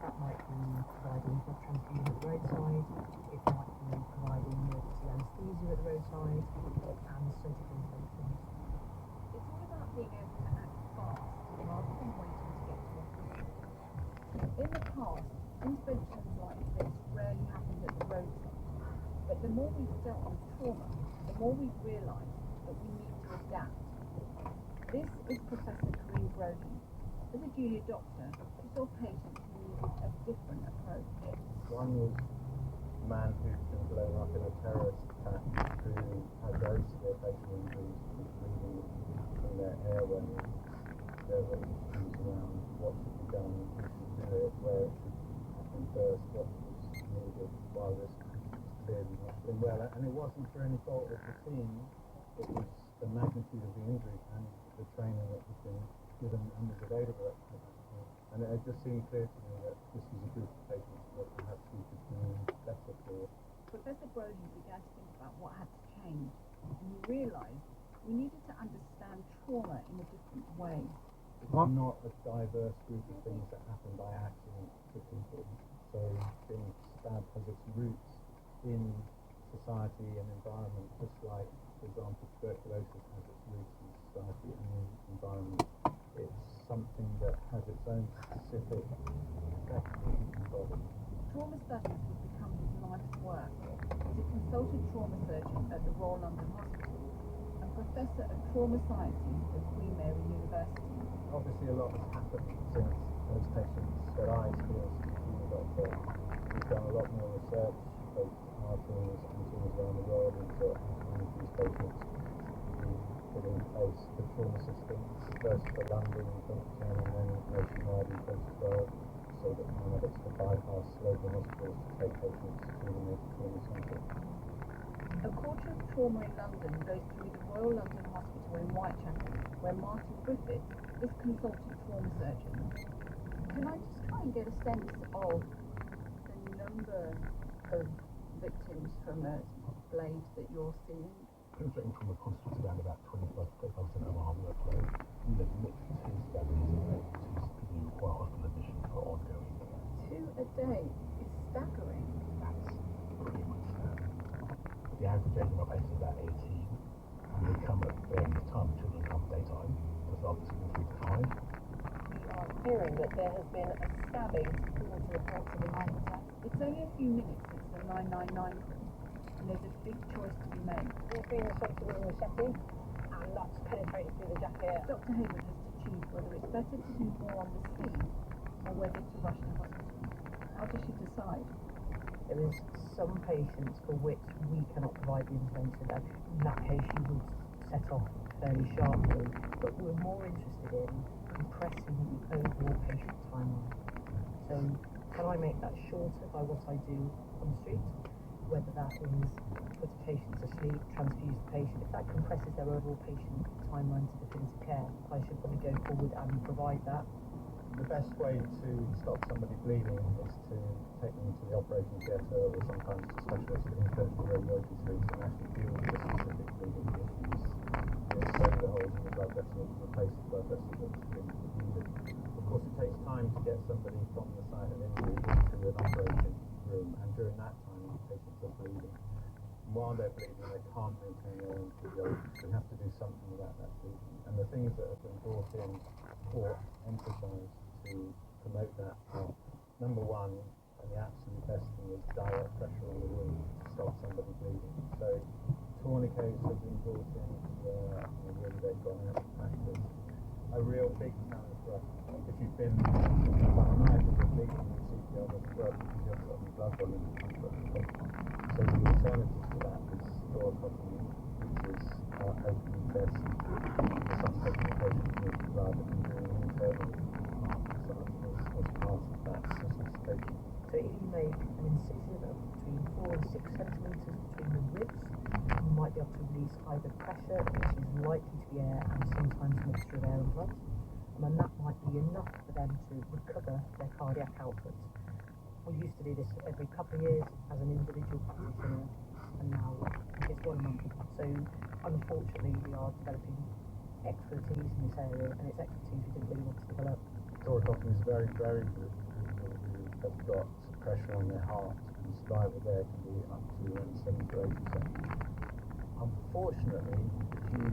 That might be providing blood transfusion at the roadside, it might be providing emergency anaesthesia at the roadside, and surgical interventions. It's all about being able to act fast rather than waiting to get to a hospital. In the past, interventions like this rarely happened at the roadside, but the more we've dealt with trauma, the more we've realised that we need to adapt. This is Professor Kareem Brody. As a junior doctor, he saw patients who needed a different approach. One was a man who'd been blown up in a terrorist attack who had very severe facial injuries, was bleeding from their airways. There were issues around what should be done, who should do it, where it should happen first, what was needed while this was clearly not doing well. And it wasn't for any fault of the team, it was the magnitude of the injury and the training that had been given and was available at that point. And it just seemed clear to me that this was a group of patients that perhaps we could do better for. Professor Brody began to think about what had to change, and he realised we needed to understand trauma in a different way. It's not a diverse group of things that happen by accident to people. So being stabbed has its roots in society and environment, just like, for example, tuberculosis has its roots in society and in environment. It's something that has its own specific effect on the human body. Trauma studies would become his life's work. He's a consultant trauma surgeon at the Royal London Hospital and Professor of Trauma Sciences at Queen Mary University. Obviously a lot has happened since those patients that I experienced as a junior doctor. We've done a lot more research, both our teams and teams around the world, into how to manage these patients. We put in place the trauma system, first for London in 2010 and then nationwide in 2012, so that paramedics could bypass local hospitals to take patients to the major trauma centre. A quarter of trauma in London goes through the Royal London Hospital in Whitechapel, where Martin Griffiths is consultant trauma surgeon. Can I just try and get a sense of the number of victims from a blade that you're seeing? Penetrating trauma constitutes around about 25 to 35% of our workload. We have literally 2 stabbings a day, 2 people who require hospital admission for ongoing care. 2 a day is staggering. That's pretty much standard. The average age of our patients is about 18. And they come at various times. Children come daytime, just after school 3 to 5. We are hearing that there has been a stabbing towards the reports of the mining attack. It's only a few minutes since the 999 call, and there's a big choice to be made. There's been something in the setting, and that's penetrated through the jacket. Dr. Hayward has to choose whether it's better to do more on the scene or whether to rush to hospital. How does she decide? There is some patients for which we cannot provide the intervention, and in that case she would set off fairly sharply, but we're more interested in compressing the overall patient timeline. So can I make that shorter by what I do on the street? Whether that is put a patient to sleep, transfuse the patient, if that compresses their overall patient timeline to definitive care, I should probably go forward and provide that. The best way to stop somebody bleeding is to take them to the operating theatre or sometimes to specialist interventional radiology suites and actually deal with the specific bleeding issues. Sew the holes in the blood vessels, replace the blood vessels that have been needed. Of course, it takes time to get somebody from the site of injury into an operating room, and during that time, patients are bleeding. And while they're bleeding, they can't maintain their own physiology, so we have to do something about that bleeding. And the things that have been brought in or emphasised to promote that are, number one, and the absolute best thing is direct pressure on the wound to stop somebody bleeding. So tourniquets have been brought in where really they've gone out of practice. A real big challenge for us, if you've been paranoid and you're bleeding, CPR doesn't work because you haven't got any blood volume to transfer to the patient. So the alternative to that is thoracotomy, which is opening chest, resuscitating the patient with blood and doing an internal heart massage as part of that resuscitation. So if you make an incision of between 4 and 6 centimetres between the ribs, you might be able to release either pressure, which is likely to be air, and sometimes a mixture of air and blood. And then that might be enough for them to recover their cardiac output. We used to do this every couple of years as an individual practitioner, and now it's 1 month. So unfortunately we are developing expertise in this area, and it's expertise we didn't really want to develop. Thoracotomy is very, very good for people who have got pressure on their heart, and survival there can be up to 7 to 8%. Unfortunately, if you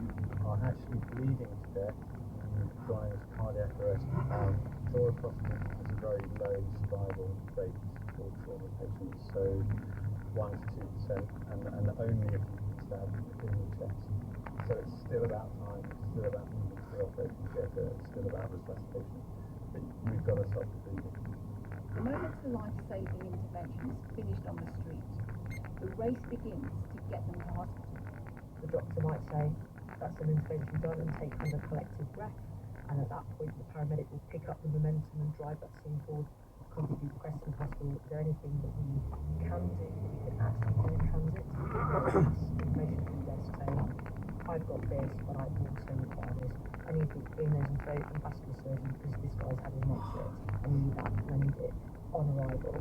are actually bleeding to death and going into cardiac arrest, thoracostomy has a very low survival rate for trauma patients, so 1 to 2%, and only if you can stab in the chest. So it's still about time, it's still about moving to the operating theatre, it's still about resuscitation. But we've got to stop the bleeding. The moment the life-saving intervention is finished on the street, the race begins to get them to hospital. The doctor might say, that's an intervention done, and take kind of collective breath, and at that point the paramedic will pick up the momentum and drive that scene forward. Contribute Preston Hospital. Is there anything that we can do, we can actually do in transit? Information from the desk saying, I've got this, but I also require this. I need the venous and throat and vascular surgeon because this guy's had an exit. I need that, and I need it on arrival.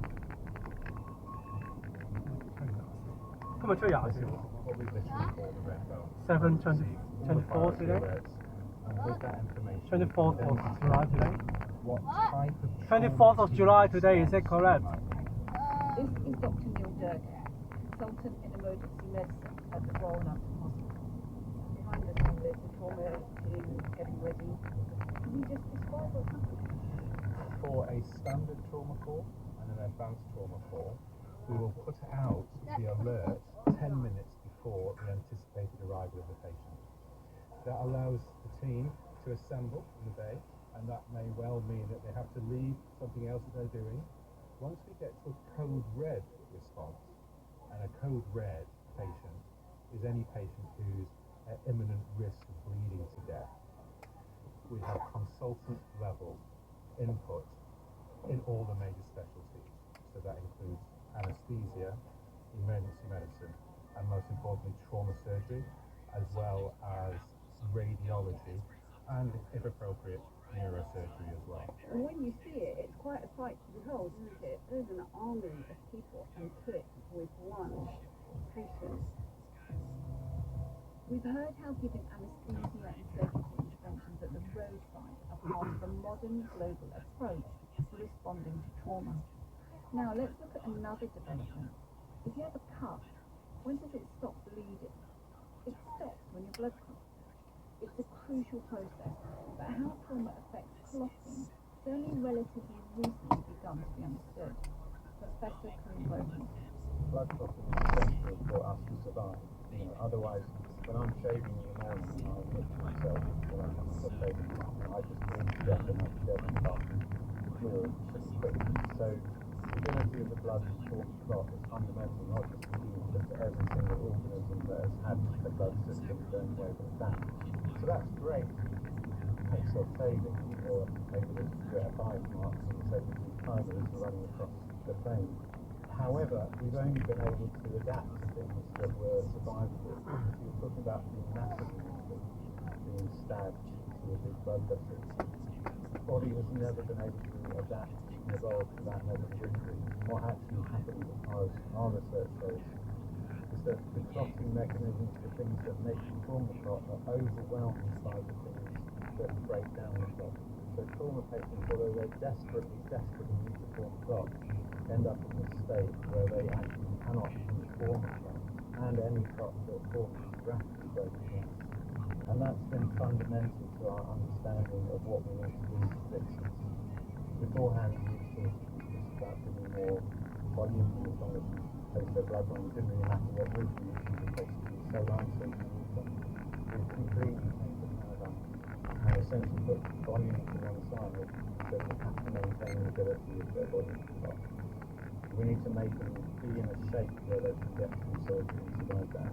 今日出廿四 What we literally call the red belt. 7/24 today. And with that information, 24th of July today. what type of 24th of July today, is that correct? This is Dr. Neil Durkin, consultant in emergency medicine at the Royal London Hospital. Behind us on the trauma team getting ready. Can you just describe what's happening? For a standard trauma call and an advanced trauma call, we will put out the alert 10 minutes before the anticipated arrival of the patient. That allows the team to assemble in the bay, and that may well mean that they have to leave something else that they're doing. Once we get to a code red response, and a code red patient is any patient who's at imminent risk of bleeding to death, we have consultant level input in all the major specialties. So that includes anesthesia, emergency medicine, and most importantly trauma surgery, as well as radiology, and if appropriate, neurosurgery as well. And when you see it, it's quite a sight to behold, isn't it? There's an army of people and put with one patient. We've heard how giving anaesthesia and surgical interventions at the roadside are part of a modern global approach to responding to trauma. Now let's look at another development. If you have a cut, when does it stop bleeding? It stops when your blood clots. It's a crucial process, but how trauma affects clotting has only relatively recently begun to be understood. Professor Karim Rohan. blood clotting is essential for us to survive. Otherwise, when I'm shaving in the morning, I look at myself when I'm having a shaving bath, I just bleed to death and I'm dead and tough. We're pretty quick. So the ability of the blood to clot is fundamental, not just to you, but to every single organism that has had the blood system going away from damage. So that's great. Takes off shaving, or maybe it's a biomark and say that these fibers are running across the vein. However, we've only been able to adapt to things that were survivable. If you're talking about being massively injured, being stabbed to a big blood vessel, the body has never been able to adapt and evolve to that level of injury. What actually happens as far as our research goes is that the clotting mechanisms, the things that make the trauma clot, are overwhelmed by the things that break down the clot. So trauma patients, although they desperately need to form clot, end up in a state where they actually cannot form a clot, and any clot that forms is rapidly breaking down. And that's been fundamental to our understanding of what we need to do to fix this. Beforehand, we thought it was just about giving more volume, as long as you take their blood on, it didn't really matter what route we used, it basically saline surgery water. We've completely changed the paradigm and essentially put volume to one side, so we have to maintain the ability of their body to clot. We need to make them be in a shape where they can get through surgery and survive that.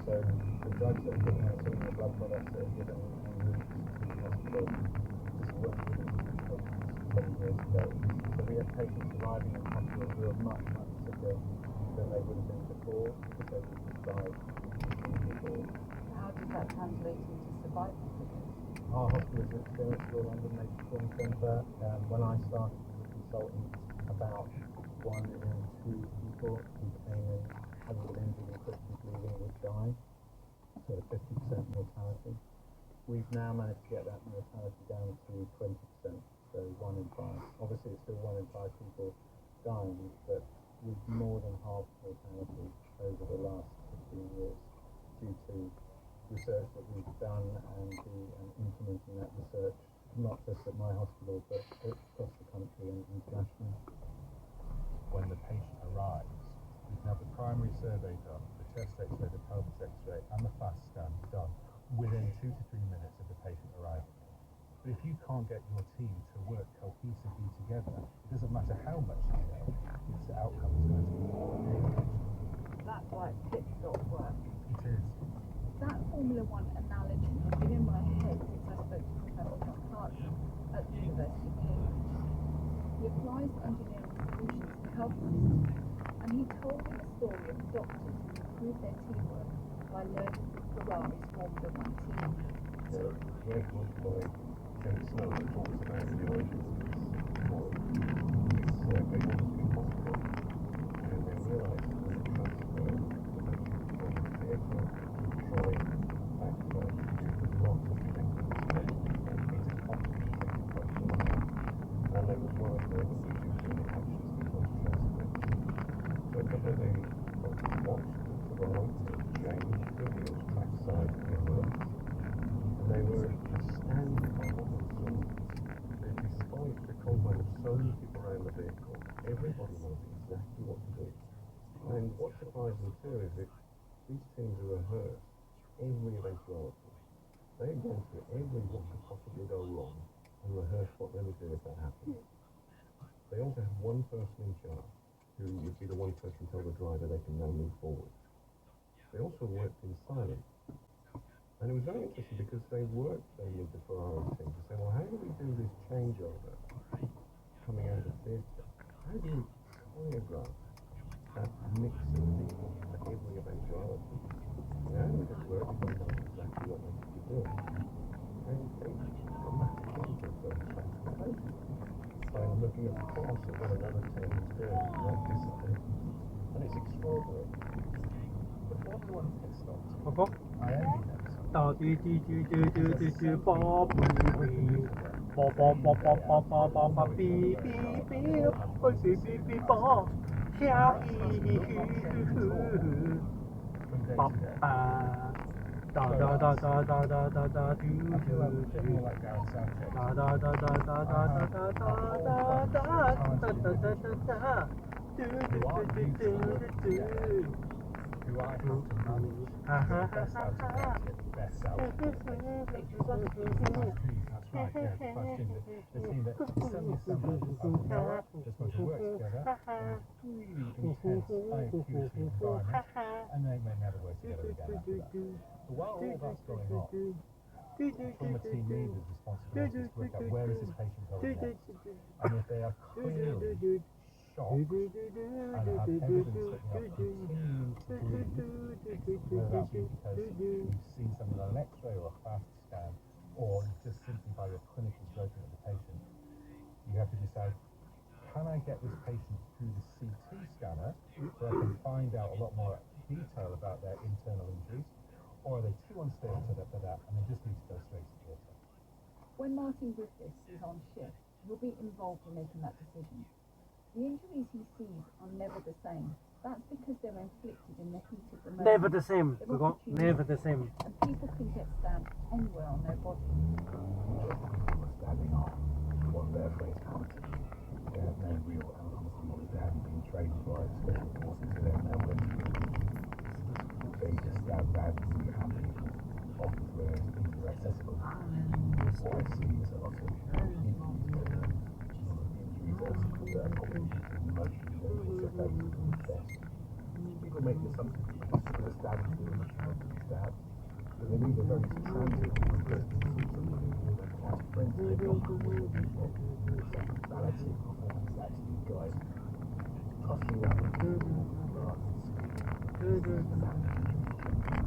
So the drugs that are given, some of the blood products that are given en route to the hospital just weren't given to these patients 10 years ago. So we have patients arriving in hospital who are much sicker than they would have been before because they were prescribed before. How does that translate into survival figures? Our hospital is experienced Royal London Major Trauma Centre. When I started as a consultant, about 1 in 2 people who came in heavily injured and quickly bleeding would die, so 50% mortality. We've now managed to get that mortality down to 20%, so 1 in 5. Obviously it's still 1 in 5 people dying, but with more than half mortality over the last 15 years due to research that we've done and implementing that research not just at my hospital but across the country and internationally. When the patient arrives, we can have the primary survey done, the chest x-ray, the pelvis x-ray and the fast scan done within 2 to 3 minutes of the patient arriving. But if you can't get your team to work cohesively together, it doesn't matter how much you know, its outcome is going to be poor. That's like tip-top work. It is. That Formula One analogy has been in my head since I spoke to Professor John Clarkson at the University of Cambridge. He applies engineering solutions to health systems, and he told me the story of doctors who improved their teamwork by learning from Ferrari's Formula One team. The Red Bull boy, Tim Snow, talks about the origins of this model. This survey was impossible, and they realised that the transfer from vehicle to trolley back to road was not a technical step. It's a complicated process, and they were worried they would reduce any actions because transfer. So a couple of the doctors watched the Ferrari change the wheels trackside in reverse. And they were astounded by what they saw. That despite the combine of so many people around the vehicle, everybody knows exactly what to do. And what surprised them too is that these teams who rehearsed every eventuality. They had gone through every what could possibly go wrong and rehearsed what they would do if that happened. They also had one person in charge who would be the one person to tell the driver they can now move forward. They also worked in silence. And it was very interesting because they worked then with the Ferrari team to say, well, how do we do this changeover coming out of theatre? How do we choreograph that mix of people for every eventuality? And how do we just work if they know exactly what they should be doing? And they dramatically improve those transformations by looking at the course of what another team is doing in that discipline. And it's extraordinary. The Formula One pit stops. Papa? I envy them. Da di di di di di di di ba boo bee ba ba ba ba ba ba ba ba bee bee bee ba bee bee bee ba hia hee hee hee hoo hoo From day ba to day. ba da da da da da da da da do I feel like a do bit do more like Gareth Southgate. da da da da da da da da da da da da da da da do do do do do do. Who I have to manage to get the best out of them, to get the best out of them. That's right, yeah, the team that is suddenly assembled of Noah, that's going to work together in a really intense, high acuity environment, and they may never work together again after that. But while all that's going on, trauma team leaders' responsibility is to work out where is this patient going next, and if they are clearly shocked and have evidence that continuing to bleed, whether that be because you've seen something on an x-ray or a fast scan, or just simply by your clinical judgment of the patient, you have to decide, can I get this patient through the CT scanner so I can find out a lot more detail about their internal injuries, or are they too unstable for that and they just need to go straight to theatre? When Martin Griffiths is on shift, he'll be involved in making that decision. The injuries he sees are never the same. That's because they're inflicted in the heat of the moment. Never the same. We got never the same. And people can get stabbed anywhere on their body. Stabbing off was their phrase counted. They have no real elements knowledge. They haven't been trained by special forces. They have no experience. They just stab randomly at people, often where things are accessible. What I see is a lot of injuries that are probably emotionally damaged, their face and chest. People make the assumption that they're stabbing to the stabbed, but they need a very transient because somebody who they quite friendly, they've got balancing performance actually guys tossing around the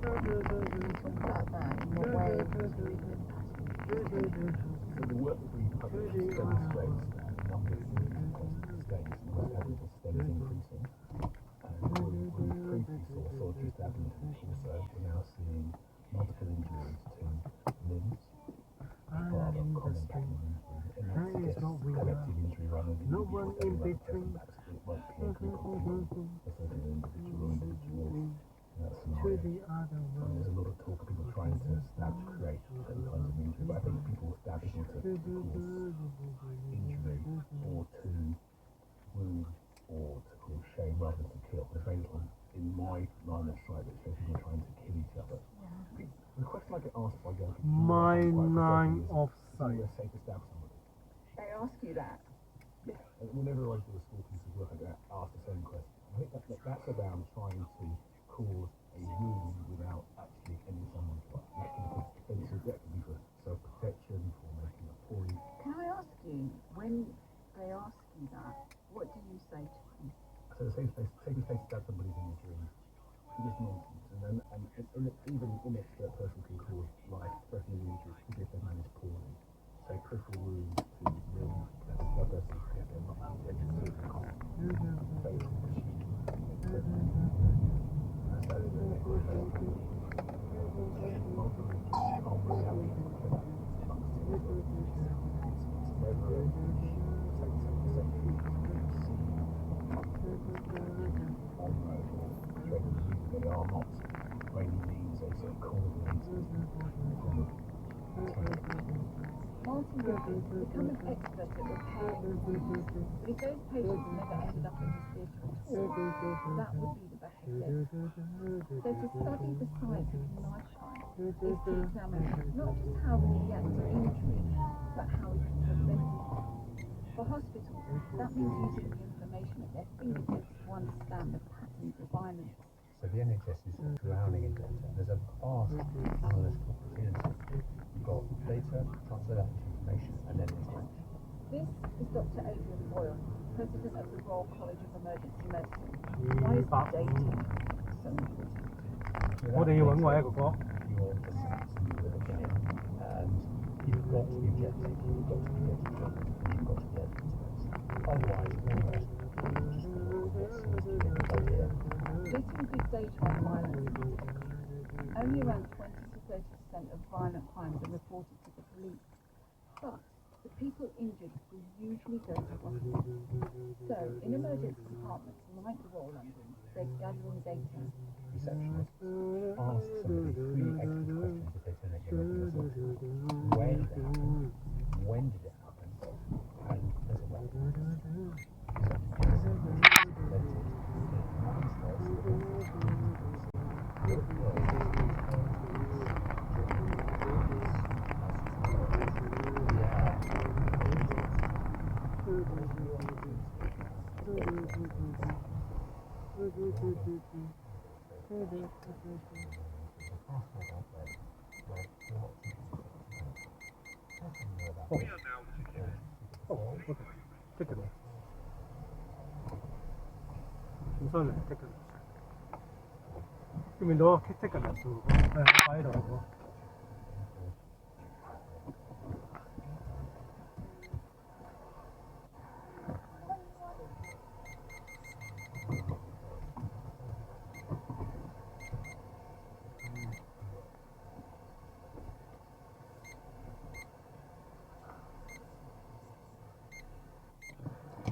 Talk about that in what way. So the work that we publish demonstrates that the number of constant states, the most abnormal states increasing. And we previously saw just abnormal also, we're now seeing multiple injuries to limbs as part of a common pattern of injury. And that's is yes, what we are. collective injury rather than No individual one in damage. between. Perhaps it might be a group of people, let's say an individual in that To scenario. the other And world. there's a lot of talk of people trying to stab to create certain kinds of injury, but I think people stabbing to cause injury or to wound or to cause shame rather than to kill. There's very little in my line of sight that shows people trying to kill each other. The question I get asked by young people My quite line frustrating of is it sight. always safe to stab somebody? They ask you that. And whenever I do a school piece of work, I get asked the same question. I think that's about trying to cause a wound without actually ending someone's life. That can be defensive, that can be for self-protection, for making a point. Can I ask you, when they ask you that, what do you say to them? So the safe place to stab somebody in your dream is just nonsense. And even in it, that person can cause life-threatening injuries, particularly if they're managed poorly. So peripheral wounds to limbs, blood vessels, if they're not managed, it's common. They are not by any means a sort of coordinated Martin Griffin, become an expert at repairing wounds. But if those patients never ended up in his theatre at all, that would be the better fit. So to study the science of knife shine is to examine not just how we react to injury, but how we can prevent it. For hospitals, that means using the information at their fingertips to understand the patterns of violence. So the NHS is drowning in data. There's a vast analytical opportunity. You've got data, transfer that into information, and then into action. This is Dr. Adrian Boyle, President of the Royal College of Emergency Medicine. Why is data so important? 我哋要揾位啊，哥哥。 You're just looking in, and you've got to be objective, you've got to be objective, you've got to be evidence-based. Otherwise, all the rest of it is just going to what seems to be a good idea. Little big data on violence. Only around 20 to 30% of violent crimes are reported to the police. But the people injured will usually go to hospital. So, in emergency departments like the Royal London, they're gathering data. Receptionists ask somebody 3 extra questions if they turn up in a hospital. Where did it happen? When did it happen? And there's a weapon. Take it. 唔需要take it。見唔見到啊 ？take it 係擺喺度嗰個。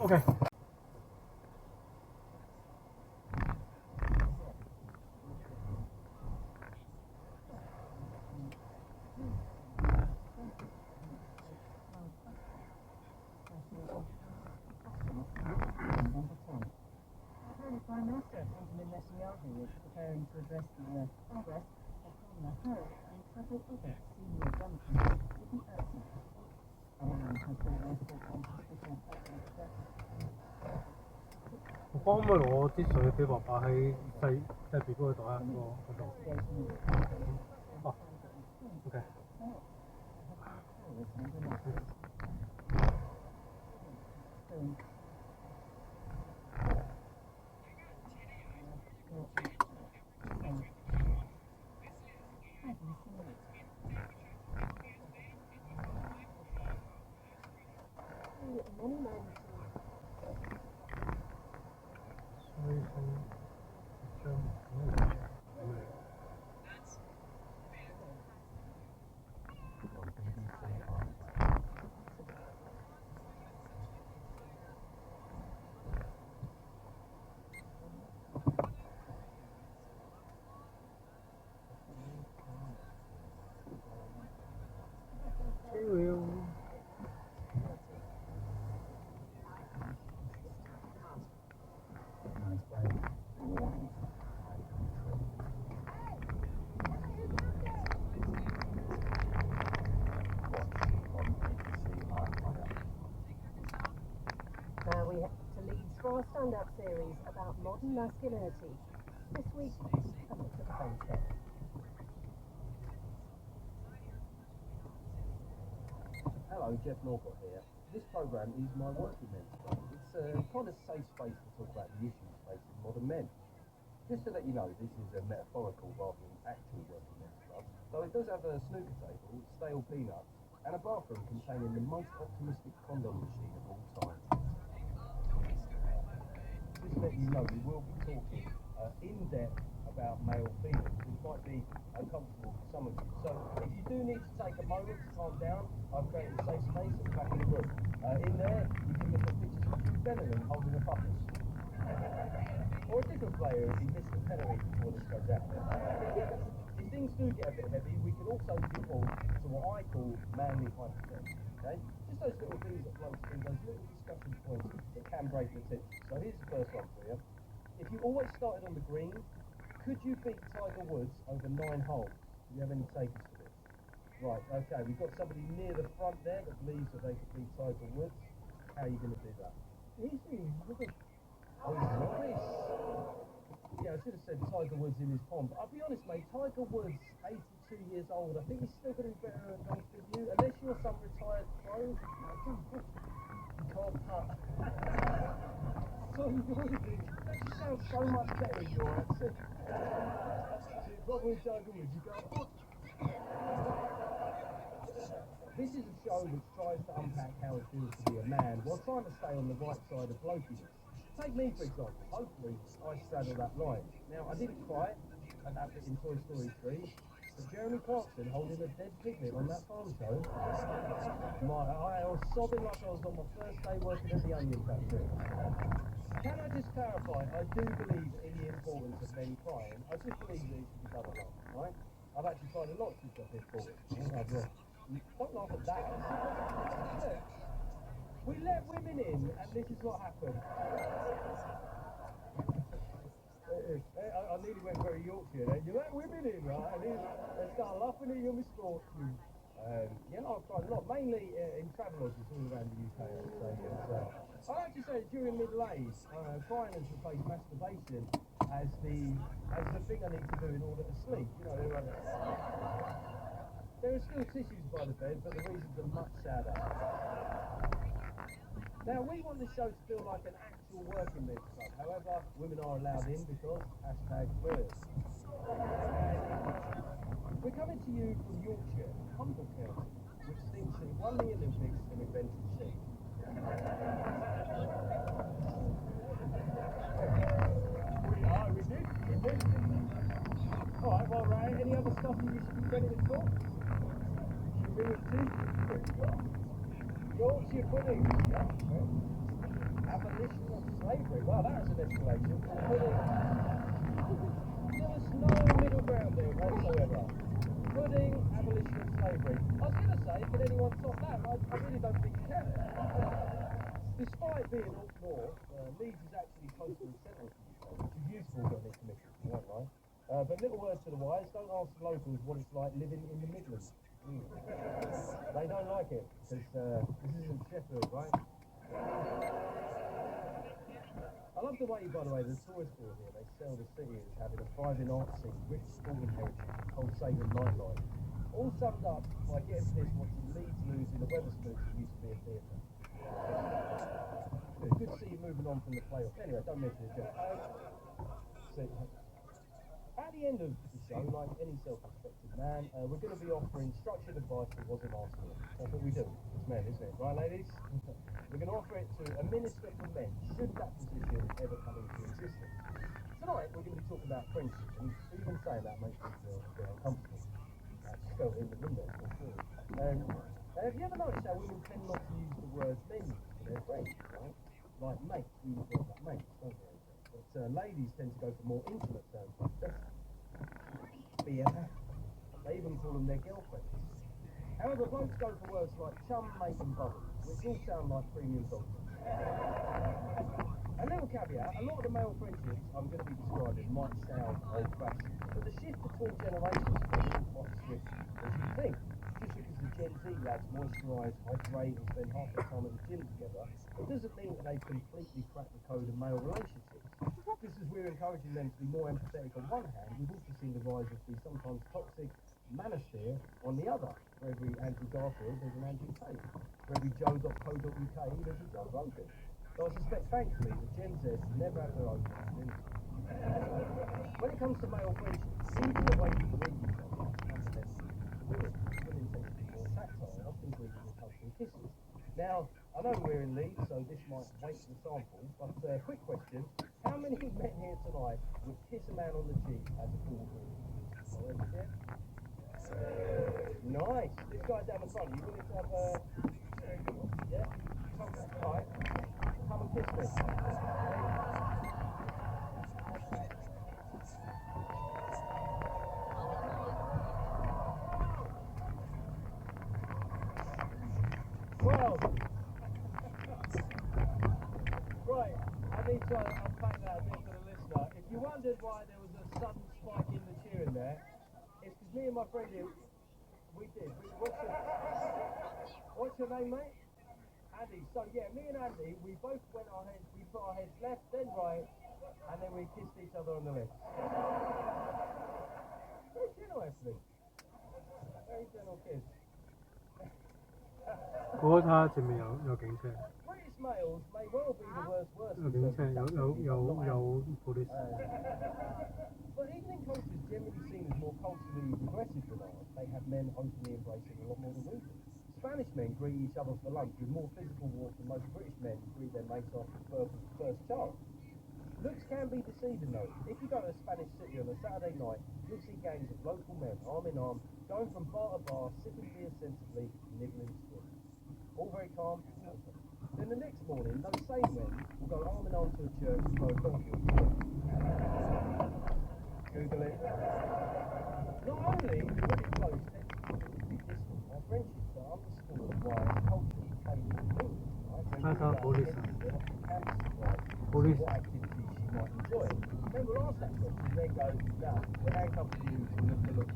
Okay. Prime Minister Benjamin Netanyahu is preparing to address the arrest of Kamala Harris and several other senior Democrats with an urgent. Everyone has been arrested on suspicion of ethnic cleansing. 我可唔可以攞支水俾爸爸喺細 B 嗰個袋啊？嗰度。哦。OK。for our stand-up series about modern masculinity. This week, a bit of friendship. Hello, Jeff Norcott here. This programme is my working men's club. It's a kind of safe space to talk about the issues facing modern men. Just to let you know, this is a metaphorical rather than actual working men's club. So it does have a snooker table, stale peanuts, and a bathroom containing the most optimistic condom machine of all time. Just to let you know, we will be talking in depth about male feelings, which might be uncomfortable for some of you. So if you do need to take a moment to calm down, I've created a safe space at the back of the room. In there, you can look at pictures of Jude Bellingham holding a puppet. Or a different player if he missed a penalty before this goes out. If things do get a bit heavy, we can also default to what I call manly hypothetics. Okay? Just those little things that float through, those little discussion points that can break the tension. So here's the first one for you. If you always started on the green, could you beat Tiger Woods over 9 holes? Do you have any takers for this? Right, okay, we've got somebody near the front there that believes that they could beat Tiger Woods. How are you going to do that? Easy, Oh, nice. Yeah, I should have said Tiger Woods in his pond. But I'll be honest, mate, Tiger Woods, 82 years old, I think he's still going to be better at golf than you. Unless you're some retired pro, you can't putt. So noisy. That just sounds so much better in your accent. See, problem with Tiger Woods, you go, This is a show which tries to unpack how it feels to be a man while trying to stay on the right side of blokiness. Take me, for example. Hopefully, I straddle that line. Now, I didn't cry at that bit in Toy Story 3, but Jeremy Clarkson holding a dead piglet on that farm show, I was sobbing like I was on my first day working at the Onion Factory. Can I just clarify, I do believe in the importance of men crying. I just believe that it should be done a lot, right? I've actually cried a lot since I've hit 40. Don't laugh at that. Look, we let women in, and this is what happened. I nearly went very Yorkshire there. You let women in, right? And they start laughing at your misfortune. I've cried a lot, mainly in travelodges all around the UK. I like to say during middle age, crying has replaced masturbation as the thing I need to do in order to sleep. There are still tissues by the bed, but the reasons are much sadder. Now, we want the show to feel like an actual working men's club. However, women are allowed in because #lawyers. We're coming to you from Yorkshire, Humble County, which thinks it won the Olympics and invented cheese. We did. Alright, well, Ray, any other stuff that you should be credited for? Yorkshire pudding. Yeah. Abolition of slavery. Wow, that was an escalation. Pudding. There was no middle ground there whatsoever. Pudding, abolition of slavery. I was going to say, can anyone top that? I really don't think you can. Despite being up north, Leeds is actually closer to the centre of the UK, which is useful when it's committed, you won't lie. But little word to the wise, don't ask the locals what it's like living in the Midlands. They don't like it, because this isn't Sheffield, right? I love the way, by the way, the tourist board here, they sell the city as having a thriving art scene, rich sporting heritage, and Colsagan nightlife. All summed up by getting this watching Leeds lose in the Wetherspoons that used to be a theatre. Good to see you moving on from the playoffs. Anyway, don't mention it, Jeff. At the end of the show, like any self-respecting man, we're going to be offering structured advice that wasn't asked for. That's what we do. It's men, isn't it? Right, ladies? We're going to offer it to a minister for men, should that position ever come into existence. Tonight, we're going to be talking about friendship, and even saying that makes me feel a bit uncomfortable. I just felt in the window, for sure. Have you ever noticed how women tend not to use the word men for their friends, right? Like mates, we use words like mates, don't we? But ladies tend to go for more intimate terms like bestie, BFF. They even call them their girlfriends. However, blokes go for words like chum, mate and bubbles, which all sound like premium dog food. A little caveat, a lot of the male friendships I'm going to be describing might sound old-fashioned, but the shift between generations isn't quite as swift as you think. Just because the Gen Z lads moisturise, hydrate and spend half their time at the gym together together, it doesn't mean that they've completely cracked the code of male relationships. Just as we're encouraging them to be more empathetic on one hand, we've also seen the rise of the sometimes toxic manosphere on the other. For every Andrew Garfield, there's an Andrew Tate. For every Joe.co.uk, there's a Joe Rogan. So I suspect, thankfully, that Gen Z never have their own opinions. When it comes to male friendships, even the way we greet each other fundamentally weird. Women tend to be more tactile, often greeted with hugs and kisses. Now, I know we're in Leeds, so this might weight the sample, but quick question, how many men here tonight would kiss a man on the cheek as a full greeting? Nice. This guy down the front, you willing to have a... Yeah? Alright. Come and kiss me. Well, right, I need to unpack that a bit for the listener. If you wondered why there was a sudden spike in the cheering there, it's because me and my friend here, we did. What's your name, mate? Andy. So yeah, me and Andy, we both went our heads, we put our heads left, then right, and then we kissed each other on the lips. Very gentle, actually. Very gentle kiss. 嗰他前面有警車， British males may well be the worst 有警車，有 police。 But evening culture is generally seen as more culturally progressive than ours. They have men openly embracing a lot more than we do. Spanish men greet each other for lunch with more physical warmth than most British men greet their mates after the birth of the first child. Looks can be deceiving though. If you go to a Spanish city on a Saturday night, you'll see gangs of local men, arm in arm, going from bar to bar, sipping beer sensibly, nibbling skin. All very calm and open. Then the next morning, those same men will go arm in arm to a church and throw a donkey on the floor. Google it. Not only do British blokes tend to be distant, our friendships are underscored by cultural cable rules, right? I thought police. Police. What activities she might enjoy. Then we'll ask that question, then go, now, we're handcuffed to you to look the look.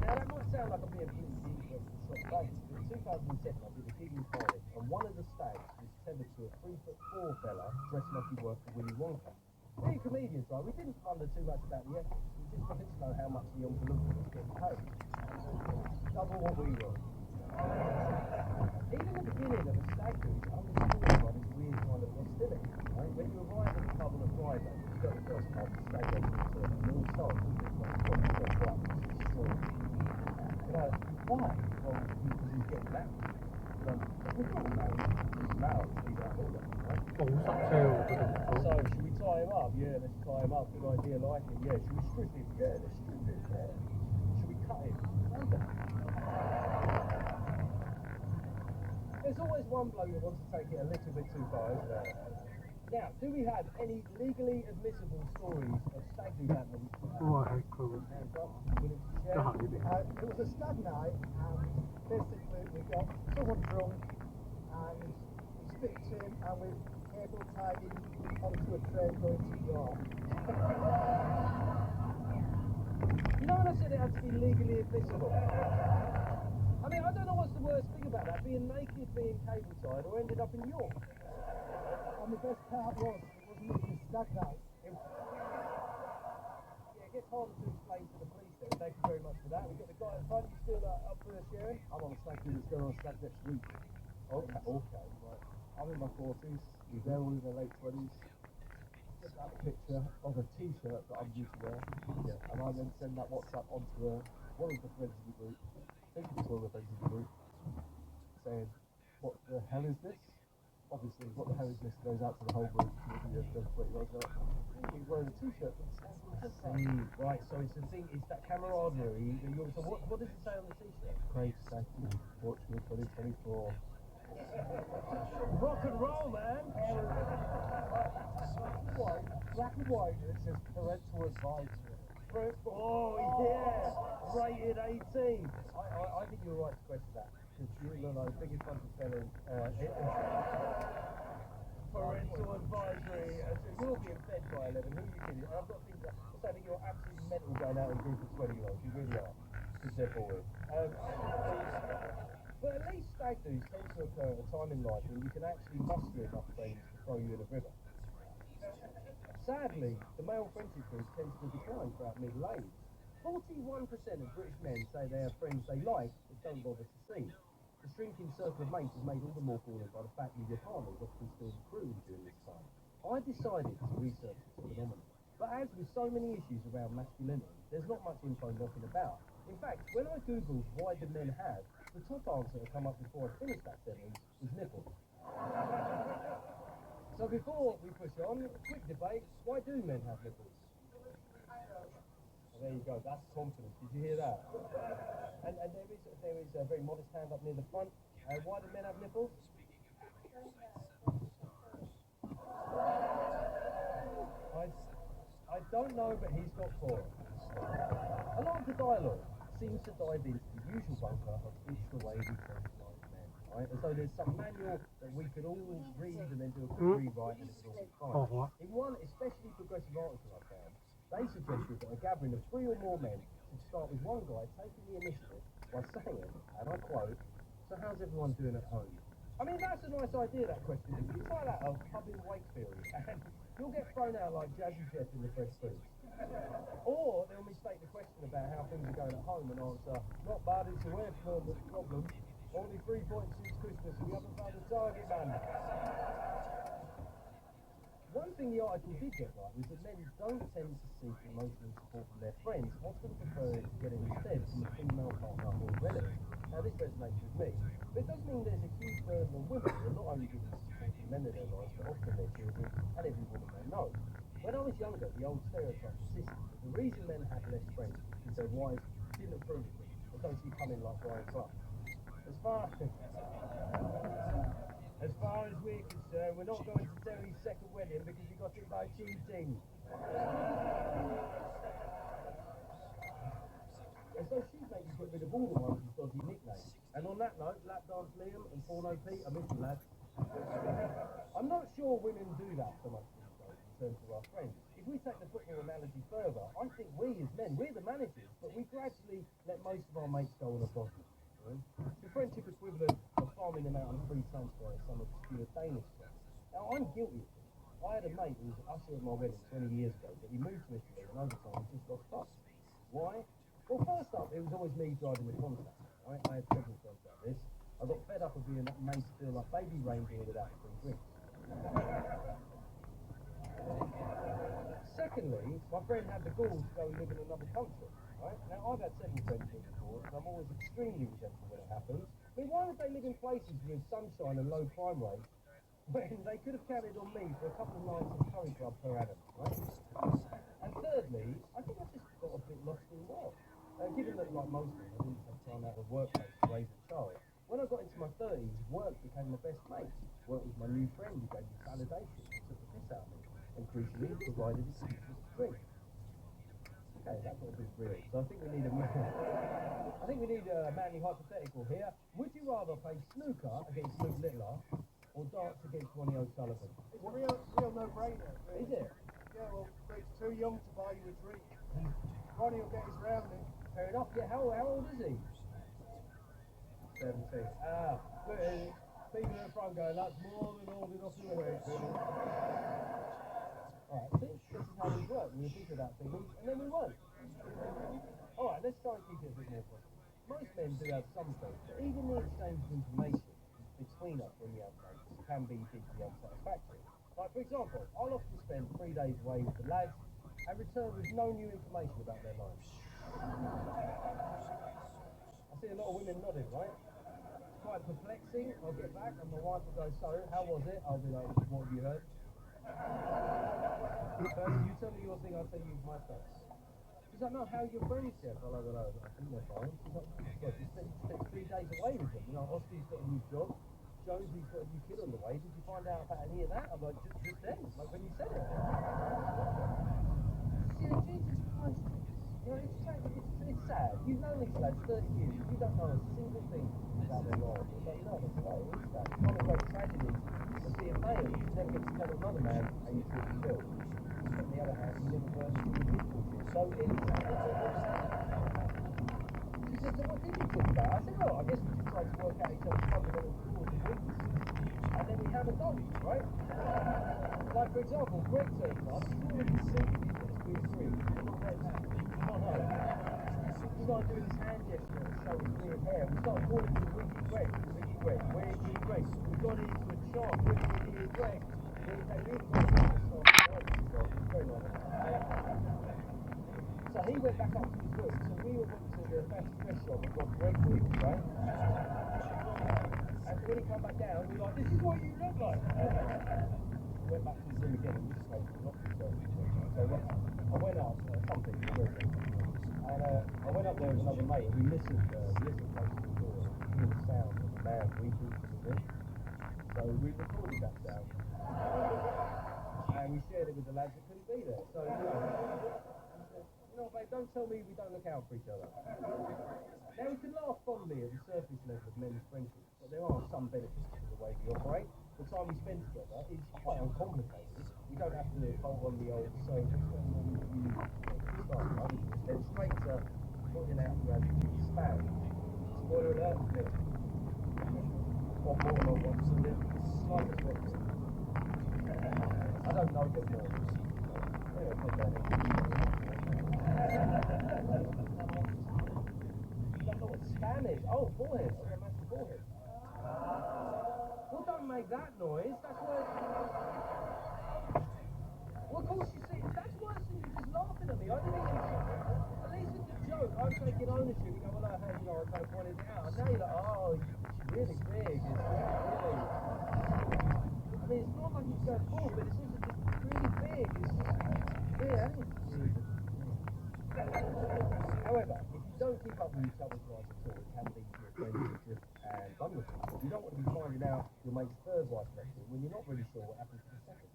Now that might sound like I'm being politically incorrect and short faced, but in 2007 I did a gig in Cardiff and one of the stags was tethered to a 3'4" fella dressed like he worked for Willy Wonka. Being comedians, right, we didn't wonder too much about the ethics, we just wanted to know how much the envelope was getting paid. Double what we were. Even the beginning of a stag do is underscored by this weird kind of hostility, right? When you arrive at the pub on a Friday, you go to the first pub, the stag goes into it, and all starts with this like stop, destroy. You know, why? Well, because he's getting married. We're not married, he's married, he's out all that, right? 好塞車喎，嗰度。 So, should we tie him up? Yeah, let's tie him up. Good idea, like it. Yeah, should we strip him? Yeah, let's strip him. Yeah. Should we cut him? Okay. There's always one bloke that wants to take it a little bit too far, isn't there? Now, do we have any legally admissible stories of stag do happening? 我係佢喎， Hands up. Willing to 得 share? 閒呢邊。 It was a stag night, and basically we got someone drunk, and we sticked him, and we cable tied him onto a train going to York. You know when I said it had to be legally admissible? I mean, I don't know what's the worst thing about that, being naked, being cable tied, or ended up in York. And the best part was, it wasn't even a stag night. Yeah, it gets harder to explain to the police then. Thank you very much for that. We've got the guy in front. You still up for sharing? I'm on a stag do that's going on a stag next week. Okay, right. I'm in my 40s. You're there all in their late 20s. Get that picture of a t-shirt that I'm used to wear. Yeah. And I then send that WhatsApp onto one of the friends of the group. I think it's one of the friends of the group. Saying, what the hell is this? Obviously, what the hell is this goes out to the whole group. He's wearing a t-shirt from Stanley. Right, so it's the thing, it's that camaraderie. So what does it say on the t-shirt? Craig Stanley, Portugal 2024. Rock and roll, man! Black and white, and it says parental advisory. Oh yeah, rated 18. I think you're right to question that. Because you're the biggest bunch of fellas. Parental advisory. So you're being fed by 11. Who are you kidding? I've got things that I think you're absolutely mental going out in a group of 20-year-olds. You really are. Because they're boring. But at least stag do's tend to occur at a time in life when you can actually muster enough friends to throw you in a river. Sadly, the male friendship group tends to decline throughout middle age. 41% of British men say they have friends they like but don't bother to see. The shrinking circle of mates is made all the more galling by the fact that your partner is often still recruiting during this time. I decided to research this phenomenon, but as with so many issues around masculinity, there's not much info knocking about. In fact, when I googled why do men have, the top answer that come up before I finished that sentence was nipples. So before we push on, a quick debate, why do men have nipples? Well, there you go, that's confidence. Did you hear that? And there is a very modest hand up near the front. Why do men have nipples? I don't know, but he's got four. A lot of the dialogue seems to dive into the usual bunker of it's the way we fertilise men, right? As though there's some manual that we could all read and then do a quick rewrite and it would all be fine. In one especially progressive article I found, they suggested that a gathering of 3 or more men should start with one guy taking the initiative by saying, and I quote, "So how's everyone doing at home?" I mean, that's a nice idea, that question. If you try that at a pub in Wakefield, and you'll get thrown out like Jazzy Jeff in the Fresh Prince. Or they'll mistake the question about how things are going at home and answer, "Not bad, it's a way for the problem. Only 3 points since Christmas and we haven't found a target man." One thing the article did get right was that men don't tend to seek emotional support from their friends, often preferring to get it instead from a female partner or relative. Now this resonates with me, but it does mean there's a huge burden on women who are not only giving support to men in their lives, but often their children and every woman they know. When I was younger, the old stereotype persisted that the reason men had less friends was because their wives didn't approve of them, and don't see coming like Brian Clough. As far as we're concerned, we're not going to Terry's second wedding because we got it by cheating. And so she'd make you get rid of all the ones with dodgy nicknames. And on that note, Lap Dance Liam and Porno Pete, I miss you lads. I'm not sure women do that so much these days in terms of our friends. If we take the football analogy further, I think we as men, we're the managers, but we gradually let most of our mates go on a body. The friendship equivalent of farming them out on free transfer at some obscure Danish club. Now, I'm guilty of this. I had a mate who was an usher at my wedding 20 years ago, but he moved to Italy and over time he just got fucked. Why? Well, first up, it was always me driving the contract. Right? I had several friends like this. I got fed up of being made to feel like baby reindeer without free drinks. Secondly, my friend had the gall to go and live in another country. Right? Now, I've had several friends live abroad, and I'm always extremely resentful when it happens. I mean, why would they live in places with sunshine and low crime rates when they could have counted on me for a couple of nights at Curry Club per annum, right? And thirdly, I think I just got a bit lost in work. Given that, like most men, I didn't have time out of the workplace to raise a child, when I got into my 30s, work became my best mate. Work was my new friend who gave me validation, took the piss out of me, and crucially provided excuses to drink. Okay, that got a bit real. So I think we need a manly hypothetical here. Would you rather play snooker against Luke Littler or darts against Ronnie O'Sullivan? It's a real no-brainer. Really. Is it? Yeah, well, Luke's too young to buy you a drink. Ronnie will get his rounding. Fair enough. Yeah, how old is he? 17. Look, people in the front going, that's more than old enough to wait. Alright, see, this is how we work. We think about things, and then we won't. Alright, let's try and keep it a bit more positive. Most men do have some friends, but even the exchange of information between us when we have mates can be deeply unsatisfactory. Like, for example, I'll often spend 3 days away with the lads and return with no new information about their lives. I see a lot of women nodding, right? It's quite perplexing. I'll get back and my wife will go, "So, how was it?" I'll be like, "What have you heard?" You tell me your thing, I'll tell you my stuff. She's like, "No, how are your friends?" Yeah, hello. I think they're fine. She's like, "God, you spent 3 days away with them. You know, Oskie's got a new job. Jonesy's got a new kid on the way. Did you find out about any of that?" I'm like, just then, like when you said it. See, Jesus Christ, you know, it's sad. You've known these lads 30 years. You don't know a single thing about their lives. It's like, no, that's right. It is that. One of the great tragedies of being male is you never get to tell another man how you truly feel. On the other hand, you never learn to be equal to. So it's sad. She said, "So what did you talk about?" I said, "Well, I guess we could try to work out each other's fundamental flaws and weaknesses, and then we hammer those, right? Like, for example, Greg turns up, he's already conceded as we agree. We're not right now. No. We started doing this hand gesture to show his weird hair. We started calling him Wiggy Greg. Wiggy Greg. Wiggy Greg. We got into a chant. Wiggy Greg. So he went back up to his room. So we all went to the fancy dress shop and got Greg wigs, right? And when he came back down, we were like, this is what you look like. He went back to his room again and just like locked himself. So I went up, something, and I went up there with another mate. We listened close to the door, hear the sound of the man weeping from the room. So we recorded that sound. And we shared it with the lads that couldn't be there. So, babe, don't tell me we don't look out for each other. Now, we can laugh fondly at the surface level of men's friendships, but there are some benefits to the way we operate. The time we spend together is quite uncomplicated. We don't have to bolt on the old so then straight to pointing out who has spam. Spoiler alert, or more wants to live slightly better. I don't know a bit more. Anyway, put that in. You don't know what spam is? Oh, forehead. I've got a massive forehead. Well, don't make that noise. That's why. Well, of course, you see, that's worse than you just laughing at me. I didn't even. At least with the joke, I'm taking ownership. You go, well, I kind of pointed it out. And now you're like, oh, it's really big. It's really. I mean, it's not like it's going full, but it's also just really big. It's yeah. However, if you don't keep up with each other's lives at all, it can lead to a friendship and vulnerable. You don't want to be finding out your mate's third wife left him when you're not really sure what happened to the second.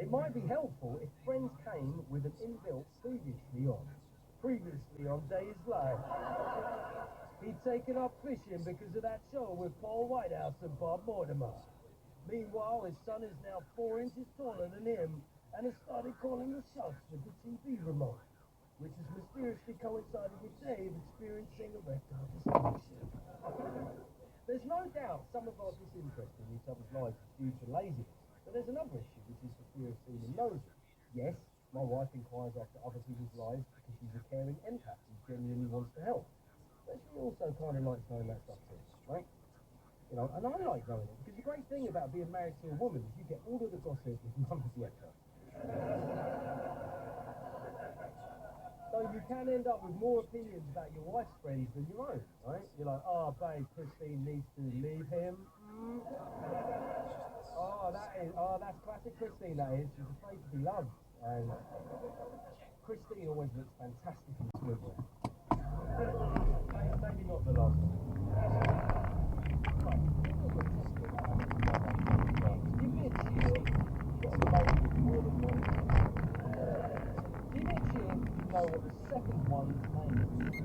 It might be helpful if friends came with an inbuilt previously on Days Live. He'd taken up fishing because of that show with Paul Whitehouse and Bob Mortimer. Meanwhile, his son is now 4 inches taller than him and has started calling the shots with the TV remote, which has mysteriously coincided with Dave experiencing erectile dysfunction. There's no doubt some of our disinterest in each other's lives is due to laziness, but there's another issue, which is the fear of seeming nosy. Yes, my wife inquires after other people's lives because she's a caring empath who genuinely wants to help. But she also kind of likes knowing that stuff too, right? You know, and I like knowing it, because the great thing about being married to a woman is you get all of the gossip with none of the extra. So you can end up with more opinions about your wife's friends than your own, right? You're like, oh, babe, Christine needs to leave him. That's classic Christine, that is. She's afraid to be loved. And Christine always looks fantastic in swimwear. Maybe not the last one. Give me a cheer. Got a baby with more than one. Give me a cheer if you know what the second one's name is.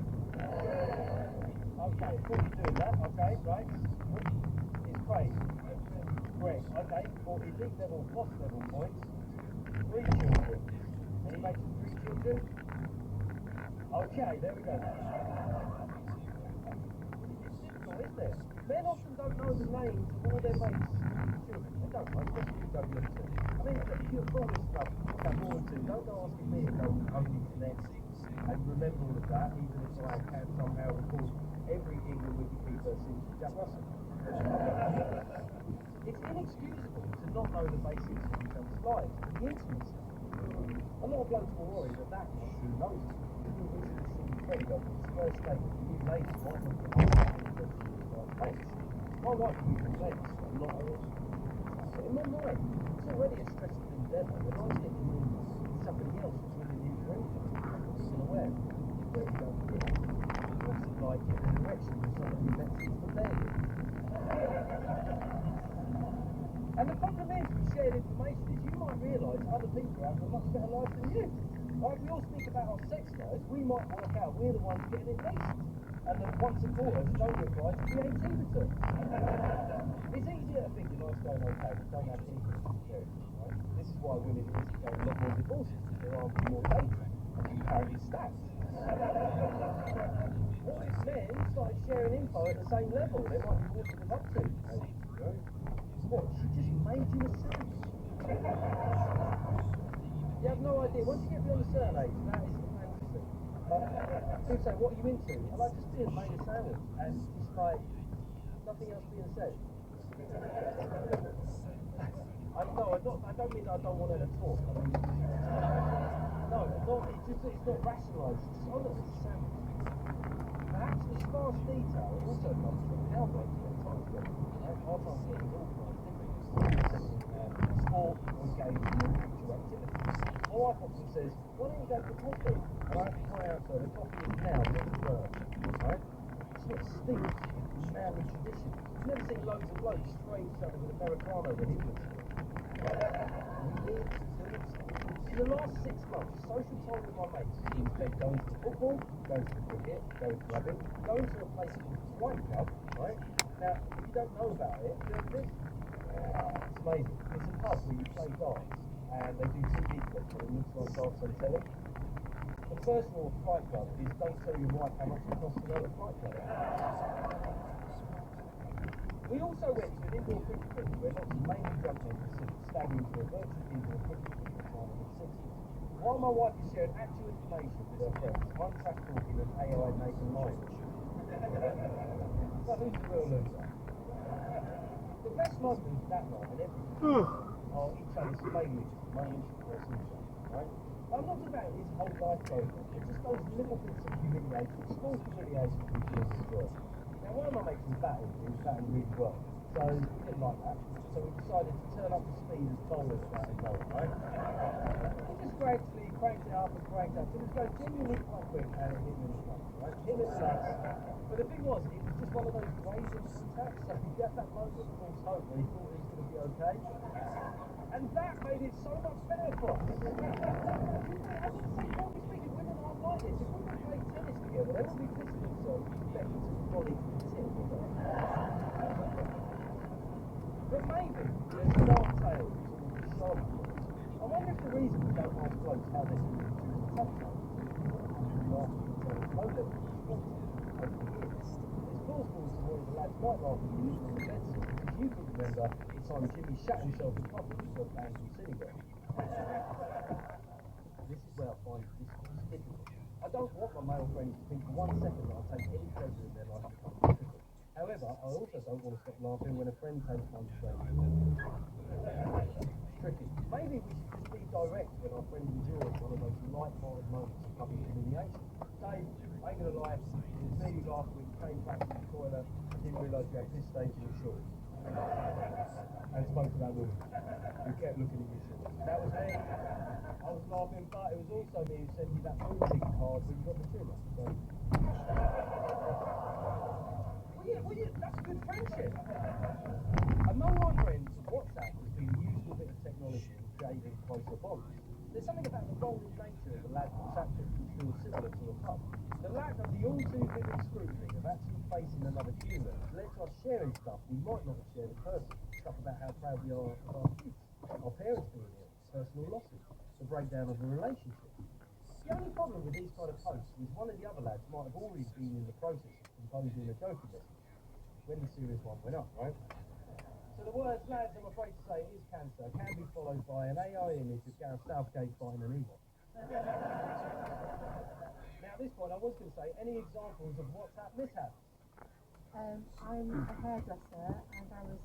Okay, so you're doing that. Okay, right. It's Craig. Greg. Okay, for elite level, boss level points. 3 children. Any mates with 3 children? Okay, there we go. Isn't it? Men often don't know the names of all their mates' children. They don't know, especially if you don't look to. I mean, look, if you're promised stuff, okay, more than 2, don't go asking me if they'll only connect and remember all of that, even if I can somehow recall every England Wikipedia since Jack Russell. It's inexcusable to not know the basics of each other's lives, the intimacy. A lot of blokes will worry that that is who knows it. First date with new ladies might not be my wife uses legs, I'm not always. But in my mind, it's already a stressful endeavour when I get to meet somebody else who's with a new friendship. I'm still aware where we don't fit. What's it like in the direction with somebody who met since the bed? And the problem is with shared information is you might realise other people have a much better life than you. Like we all speak about our sex lives, we might work out we're the ones getting it decent. And that once a quarter don't reply to VAT returns. It's easier to think that life's going okay, but don't have anything to share, right? This is why women instigate a lot more divorces, because there are more data, and comparative stats. What if men started sharing info at the same level? They might be more to live up to. What? She just made you a sandwich. You have no idea. Once you get beyond a certain age, that is fantasy. People say, what are you into? I like just being made a sandwich and just like nothing else being said. I don't mean that I don't want her to talk. I mean, no, it's not rationalised. It's just, oh look, it's a sandwich. Perhaps the sparse detail also comes from how they spend time together. Our time together is all quite different. Sport or engagement in actual activity. My wife often says, why don't you go for coffee? And I have to point out to her, the coffee is now, not the first. Right? It's not steeped in manly tradition. You've never seen loads of blokes spraying each other with Americano when England's good. We need to do it. In the last 6 months, social time with my mates has been going to the football, going to the cricket, going clubbing, going to a place called White Club, right? Now, if you don't know about it, it's amazing. It's a pub where you play darts, and they do TV clips, and it looks like darts on telly. The first rule of Fight Club is don't tell your wife how much it costs to go to Fight Club. We also went to an indoor cricket pitch where lots of mainly drunk men considered stabbing into a virtual indoor cricket pitch at the time of the 60s. While my wife is sharing actual information with her friends, I'm trash talking an AI Nathan Lyons. So who's the real loser? The best moments that night and everything are each other's favourites, moments or sunshine, right? I'm not about his whole life program, it's just those little bits of humiliation, small humiliation we feel enjoy. Now, one of my mates was batting, he was batting really well, so we didn't like that. So we decided to turn up the speed as bowlers batting goal, right? We just gradually cranked it up and cranked up. It was going genuinely quite quick and it hit me in the nuts, right? Hit me in the nuts. But the thing was, it was just one of those waves of contact, so you get that moment of false hope where you thought it was going to be okay. And that made it so much better for us. I didn't say, broadly speaking, women aren't like this. If women played tennis together, they wouldn't be pissing themselves expecting to be body to the tip, would they? But maybe there's a dark tale to Charlotte. I wonder if the reason we don't ask blokes how they feel during the tough times is because we ask them to tell us low level responses over the years. It's plausible as to why the lads might laugh at you living on the bed sit because you could remember the time Jimmy shat himself in public and got banned from Cineworld. This is where I find this difficult. I don't want my male friends to think for 1 second that I take any pleasure in their life becoming difficult. However, I also don't want to stop laughing when a friend takes one straight. It's tricky. Maybe we should just be direct when our friend endures one of those light-hearted moments of public humiliation. Dave, I ain't gonna lie, it was me last week, came back from the toilet, I didn't realise you had this stage in your shorts. And spoke to that woman who kept looking at your shorts. That was me. I was laughing, but it was also me who sent you that pool ticket card when you got the trimmer. So. Well, yeah, that's a good friendship. Among my friends, WhatsApp has been a useful bit of technology in creating closer bonds. There's something about the rolling nature of the lad WhatsApp group which feels similar to a pub. The lack of the all too vivid scrutiny of actually facing another human has led to us sharing stuff we might not have shared in person. Stuff about how proud we are of our kids, our parents being ill, personal losses, the breakdown of a relationship. The only problem with these kind of posts was one of the other lads might have already been in the process of composing a joking message when the serious one went up, right? So the words, lads, I'm afraid to say, is cancer, can be followed by an AI image of Gareth Southgate fighting an Ewok. Now at this point I was going to say, any examples of WhatsApp mishaps? I'm a hairdresser and I was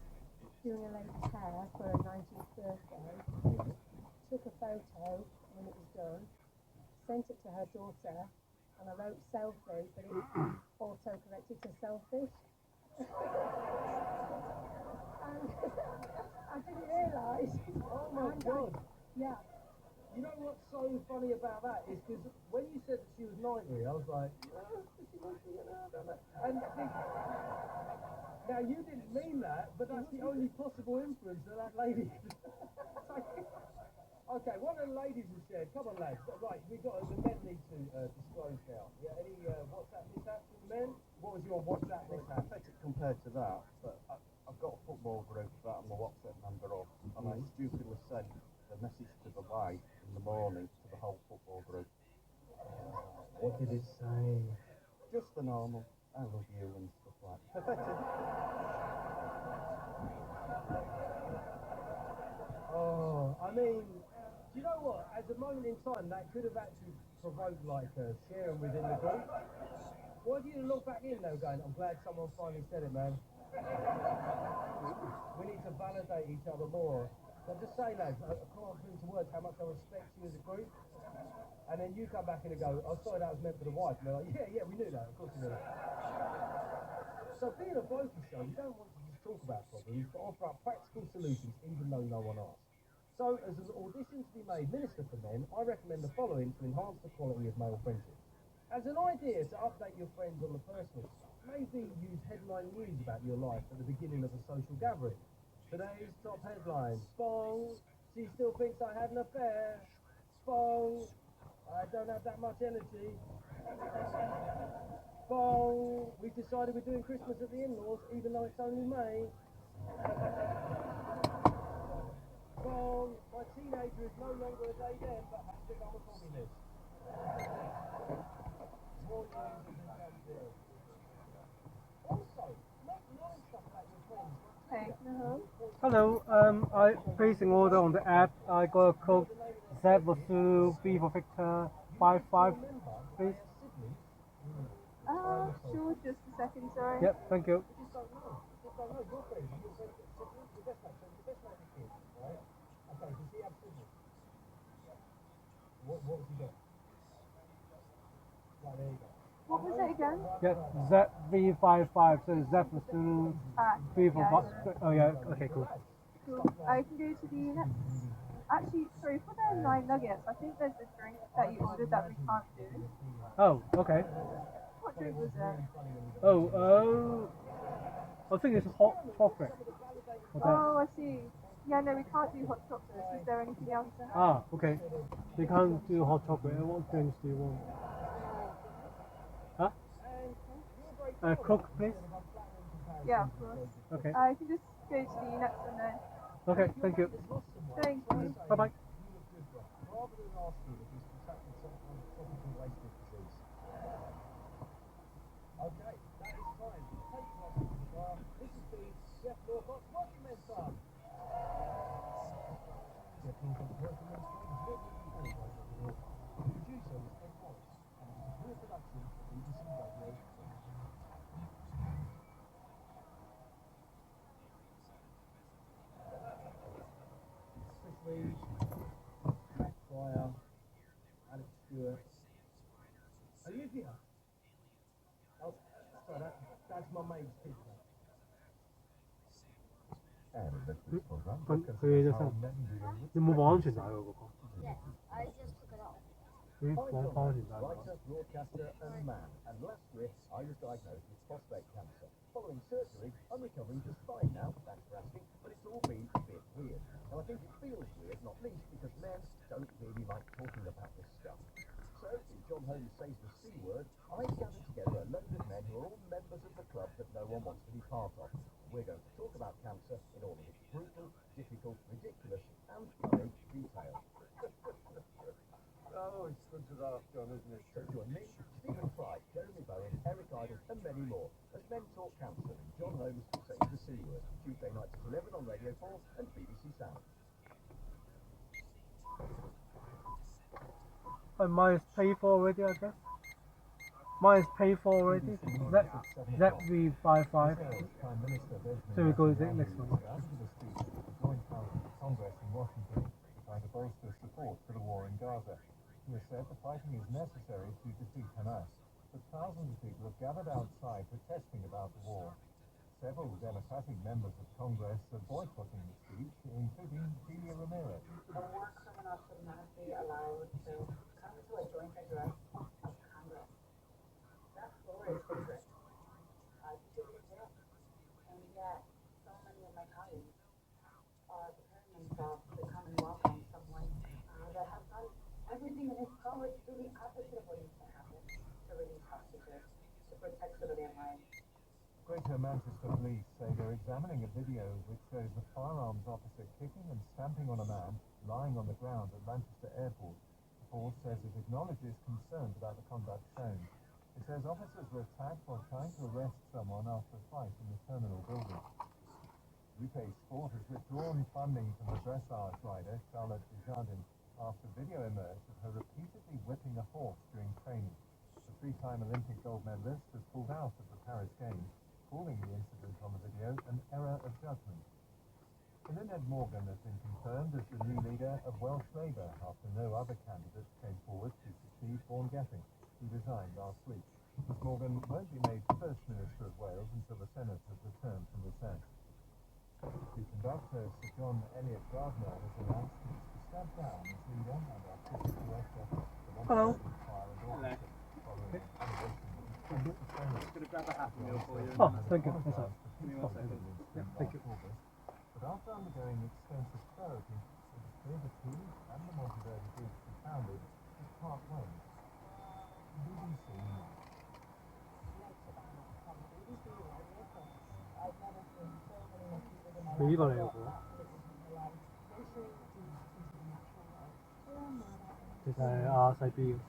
doing a lady's hair for her 90th birthday. Took a photo when it was done, sent it to her daughter, and I wrote selfie, but it auto-corrected to selfish. And I didn't realise. Oh my God! Yeah. You know what's so funny about that is because when you said that she was 90, I was like, she must be, I don't know. And now you didn't mean that, but that's the only possible inference that lady. Okay, what the ladies have shared. Come on, lads. Right, the men need to disclose now. Yeah, any WhatsApp mishaps with the men? What was your WhatsApp mishap? Pathetic compared to that, but I've got a football group that I'm a WhatsApp member of, and I stupidly sent a message to the wife in the morning to the whole football group. What did it say? Just phenomenal. I love you and stuff like that. Perfected. Oh, I mean, do you know what? At the moment in time, that could have actually provoked like a sharing within the group. Why do you look back in though, going, I'm glad someone finally said it, man. We need to validate each other more. So just say, lads, I can't put into words how much I respect you as a group. And then you come back in and go, oh, sorry, that was meant for the wife. And they're like, yeah, we knew that. Of course we knew that. So being a vocal show, you don't want to just talk about problems, but offer up practical solutions even though no one asks. So as an audition to be made Minister for Men, I recommend the following to enhance the quality of male friendship. As an idea to update your friends on the personal stuff, maybe use headline news about your life at the beginning of a social gathering. Today's top headline, Bong, she still thinks I had an affair. Bong, I don't have that much energy. Bong, we've decided we're doing Christmas at the in-laws, even though it's only May. Bong, my teenager is no longer a day then, but has become a communist. More news as it comes in. Also, make nice stuff about your friends. Okay. Hello, I placed an order on the app. I got a code Z for Zulu, V for Victor, 55, please. Sure, just a second, sorry. Yep, thank you. Just don't know. Your friends, your best mate, so your best mate is kid, right? Okay, does he have siblings? What has he got? Right, there you go. What was it again? Yeah, ZV55, so Z for Zulu, V for yeah. Oh yeah, okay, cool. Cool. I can go to the next. Actually, sorry, for the 9 nuggets, I think there's a drink that you ordered that we can't do. Oh, okay. What drink was it? Oh, I think it's hot chocolate. Oh, I see. Yeah, no, we can't do hot chocolates. Is there anything else then? Ah, okay. We can't do hot chocolate. What drinks do you want? Huh? Coke, please. Yeah, of course. Okay. I can just go to the next one then. Okay, thank you. Thank you. Bye bye. Rather than asking if he's contracted some kind of tropical wasted disease. Okay, that is fine. Take your off the car. This has been Jeff Norcott's Working Men's Club. Jeff Norcott's Working Men's Club is written and edited by Jeff Norcott. The producer is Ed Wallace, and it is a real production of BBC Radio. Chris Reed, Matt Fryer, Alex Stewart, Olivia. Oh, sorry, that's my mate's pizza. 그 여자 뭐 보안진다요 그거? Yeah, I just took it off. 응? 뭐 보안진다. Writer, broadcaster, and man. And last year, I was diagnosed with prostate cancer. Following surgery, I'm recovering just fine now, thanks for asking, but it's all been a bit weird. Now, I think it feels weird, not least because men don't really like talking about this stuff. So, in John Holmes Says the C Word, I gathered together a load of men who are all members of the club that no one wants to be part of. We're going to talk about cancer in all of its brutal, difficult, ridiculous, and funny detail. Oh, it's good to laugh, John, isn't it? So join me, Stephen Fry, Jeremy Bowen, Eric Idle, and many more as Men Talk Cancer in John Holmes Says the C Word, Tuesday nights at 11 on Radio 4 and BBC Sound. Mine is paid for already, I guess. Mine is paid for already. ZV55. So we go to the next one. Joint Congress in Washington trying to bolster support for the war in Gaza. He has said the fighting is necessary to defeat Hamas, but thousands of people have gathered outside protesting about the war. Several Democratic members of Congress are boycotting the speech, including Celia Ramirez. The war criminals should not be allowed to come to a joint address of Congress. That floor is sacred. I should be jail. And yet, so many of my colleagues are preparing themselves to come and welcome someone that has done everything in his power to do the opposite of what needs to happen, to release hostages, to protect civilian lives. Greater Manchester Police say they're examining a video which shows a firearms officer kicking and stamping on a man lying on the ground at Manchester Airport. The force says it acknowledges concerns about the conduct shown. It says officers were attacked while trying to arrest someone after a fight in the terminal building. UK Sport has withdrawn funding from the dressage rider Charlotte Desjardins after video emerged of her repeatedly whipping a horse during training. The three-time Olympic gold medalist has pulled out of the Paris Games, calling the incident on the video an error of judgment. Lynette Morgan has been confirmed as the new leader of Welsh Labour after no other candidates came forward to succeed Vaughan Gething, who resigned last week. Ms Morgan won't be made First Minister of Wales until the Senate has returned from recess. The conductor, Sir John Eliot Gardner, has announced he is to step down as leader and artistic director of Hello. Fire and Orchestra, following an allegation that he promised to send it. Gonna grab a happy meal for you. Oh, thank you. Yes, sir. Give me 1 second. Yeah, thank you. But after undergoing extensive therapy, it is clear that he and the Monteverdi group he founded would part ways. BBC News. 이거래요. 사이비.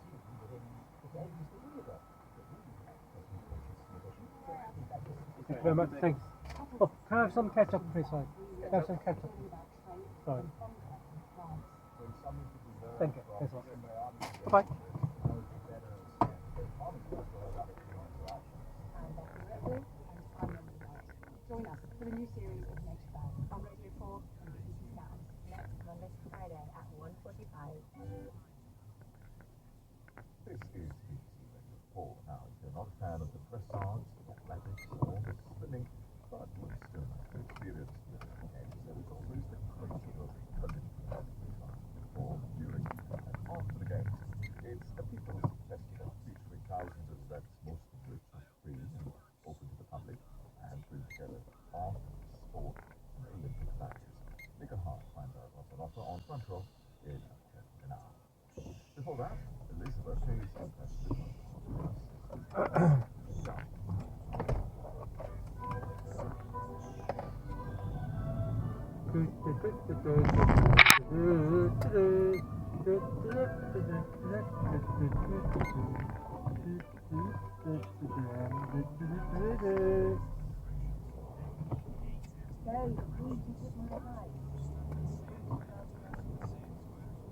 Thank you very much. Thanks. Oh, can I have some ketchup, please? Sorry. Can I have some ketchup? Sorry. Thank you. Thanks a lot. Bye-bye. Join us for the new series of Nature Bound on Radio 4 and BBC Sounds next Monday to Friday at 1:45. This is BBC Radio 4. Now, if you're not a fan of the dressage, athletics, or the swimming, but you still like to experience the games, there is always the cultural tradition before, during, and after the games. It's a people's festival featuring thousands of events, most of which are free and open to the public, and bring together art, sport, and Olympic matches. Nick and Hart finds out what's on offer on Front Row in an hour. Before that, Elizabeth is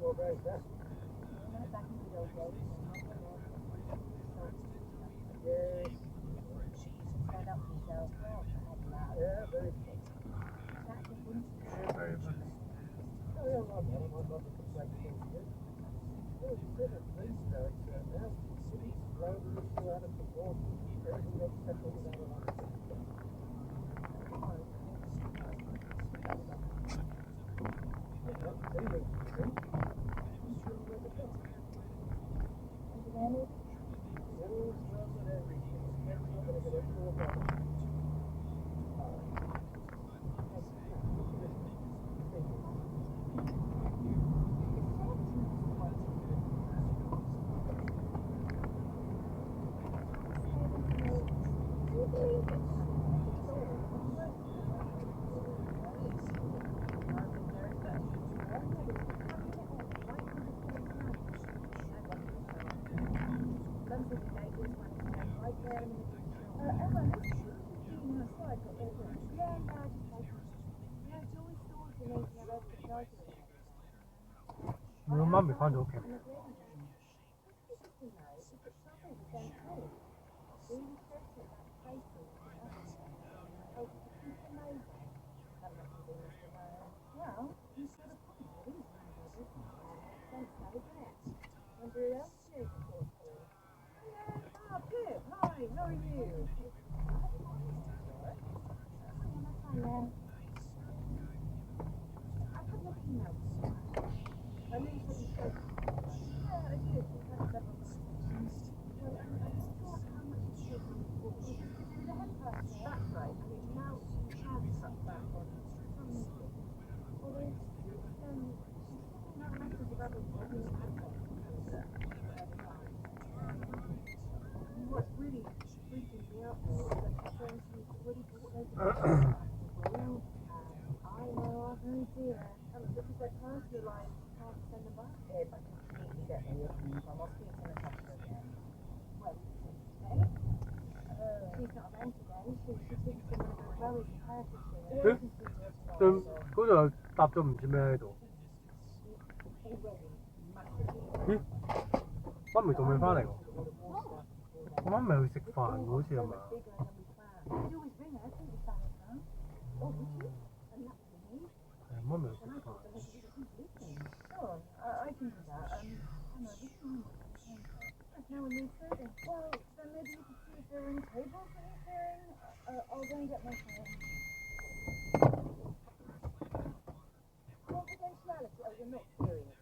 You're very best. Yes. Stand up for yourself. Yeah, very good. very much. Oh, yeah, well, I'm not the complexity of it. Well, you said at least that now cities blow the issue out of proportion. Everything gets settled without a lot of My mum will find okay. issue. She thinks I'm going to go very prepared this year. 응? 좀嗰度搭咗唔知咩喺度。咦？媽咪仲未翻嚟喎？我媽咪去食飯喎，好似係咪？ You always ring her, take the salad down. Oh, would you? And that would be me. 係媽咪去食飯。 Sure, I can do that. Emma, this one there's no one needs serving. Well, then maybe you could see if there are any tables that you're clearing. I'll go and get my phone. Confidentiality. Oh, you're not serious.